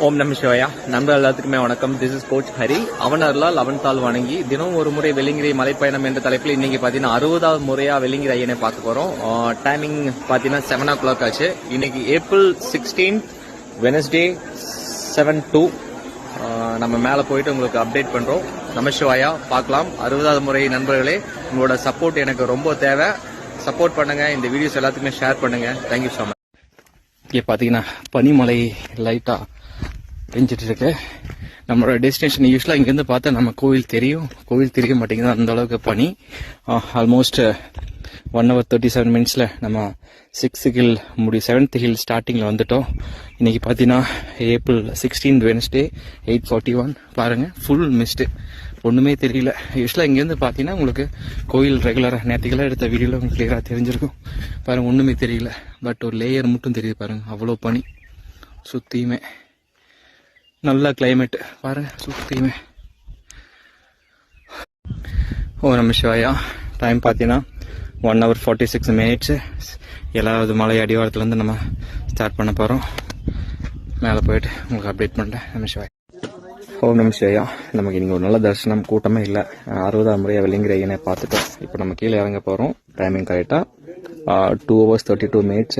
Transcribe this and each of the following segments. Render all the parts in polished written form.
ஓம் நம சிவாயா. நண்பர்கள் எல்லாத்துக்குமே வணக்கம். This is coach Hari. அவனர்லால் அவன்தாள் வணங்கி தினம் ஒரு முறை வெள்ளிங்கிரி மலைப்பயணம் என்ற தலைப்பில் இன்னைக்கு பாத்தீங்கன்னா 60வது முறையா வெள்ளிங்கிரி ஐயனை பார்க்க போறோம். டைமிங் பாத்தீங்கன்னா 7 o'clock ஆச்சு. இன்னைக்கு April 16 வெனஸ்டே 7/2 நம்ம மேல போயிட்டு உங்களுக்கு அப்டேட் பண்றோம். நம சிவாயா. பார்க்கலாம். 60வது முறை நண்பர்களே, உங்களோட சப்போர்ட் எனக்கு ரொம்ப தேவை. சப்போர்ட் பண்ணுங்க. இந்த வீடியோஸ் எல்லாத்துக்குமே ஷேர் பண்ணுங்க. Thank you so much. இங்கே பார்த்தீங்கன்னா பனிமலை லைட்டாக பெஞ்சிட்டு இருக்கு. நம்மளோட டெஸ்டினேஷன் யூஸ்வலாக இங்கேருந்து பார்த்தா நம்ம கோவில் தெரிய மாட்டேங்குது, அந்த அளவுக்கு பனி. ஆல்மோஸ்ட் 1 hour 37 minutes நம்ம 7th ஹில் ஸ்டார்டிங்கில் வந்துட்டோம். இன்னைக்கு பார்த்தீங்கன்னா April 16 வெனஸ்டே 8:41. பாருங்க, ஃபுல் மிஸ்டு, ஒன்றுமே தெரியல. யூஸ்வலாக இங்கேருந்து பார்த்தீங்கன்னா உங்களுக்கு கோயில் ரெகுலராக நேற்றுக்கெல்லாம் எடுத்த வீடியோவில் உங்களுக்கு கிளியராக தெரிஞ்சிருக்கும். பாருங்கள், ஒன்றுமே தெரியல. பட் ஒரு லேயர் மட்டும் தெரியுது பாருங்கள். அவ்வளோ பனி சுற்றியுமே. நல்ல கிளைமேட் பாருங்கள், சுற்றியுமே. ஓ நம சிவாயா. டைம் பார்த்தீங்கன்னா 1 hour 46 minutes. 7வது மலை அடிவாரத்துலேருந்து நம்ம ஸ்டார்ட் பண்ண போகிறோம். மேலே போயிட்டு உங்களுக்கு அப்டேட் பண்ணுறேன். நம சிவாயா. ஓம் நம சிவாயா. நமக்கு இன்றைக்கி ஒரு நல்ல தரிசனம், கூட்டமே இல்லை. 60வது முறையாக வெள்ளிங்கிரி ஐயனை பார்த்துட்டோம். இப்போ நம்ம கீழே இறங்க போகிறோம். டைமிங் கரெக்டாக 2 hours 32 minutes.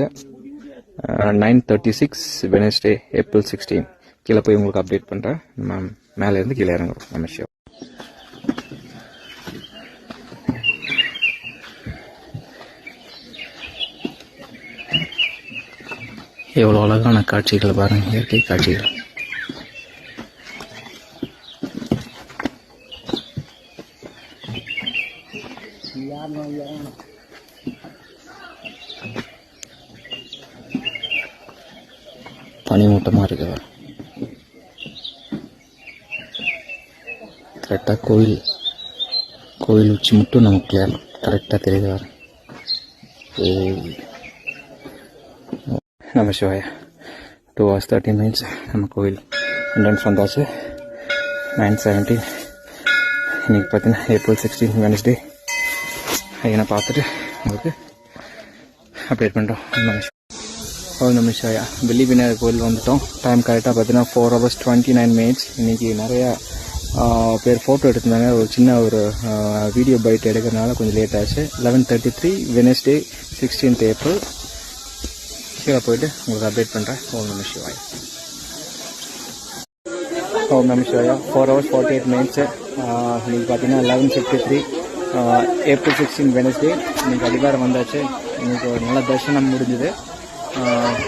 9:36 Wednesday April 16. கீழே போய் உங்களுக்கு அப்டேட் பண்ணுறேன். நம்ம மேலே இருந்து கீழே இறங்குறோம். நம்ம சிவா. எவ்வளோ அழகான காட்சிகள் பாருங்கள், இயற்கை காட்சிகள். பனிமூட்டமாக இருக்கு. கரெக்டாக கோயில் உச்சி மட்டும் நமக்கு கிளியர் கரெக்டாக தெரியுது. வர நம்ம சிவாயா. 2 hours 30 minutes நம்ம கோயில் என்ட்ரன்ஸ் வந்தாச்சு. 9:17. இன்னைக்கு பார்த்தீங்கன்னா April 16 வெனஸ்டே. ஐயனை பார்த்துட்டு உங்களுக்கு அப்டேட் பண்ணுறோம். நம்ம சிவாயா. வெள்ளி விநாயகர் கோயில் வந்துட்டோம். டைம் கரெக்டாக பார்த்தீங்கன்னா 4 hours 29 minutes. இன்னைக்கு நிறையா பேர் ஃபோட்டோ எடுத்திருந்தாங்க. ஒரு சின்ன ஒரு வீடியோ பைட் எடுக்கிறதுனால கொஞ்சம் லேட் ஆச்சு. 11:33 வெனஸ்டே 16th April. கீழே போயிட்டு உங்களுக்கு அப்டேட் பண்ணுறேன். ஓம் நம சிவாயா. ஓம் நம சிவாயா. 4 hours 48 minutes. இன்னைக்கு பார்த்தீங்கன்னா 11:53 April 16 வெனஸ்டே. இன்னைக்கு அடிவாரம் வந்தாச்சு. இன்னைக்கு ஒரு நல்ல தரிசனம் முடிஞ்சுது.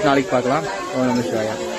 நாளைக்கு பார்க்கலாம். ஓம் நம சிவாயா.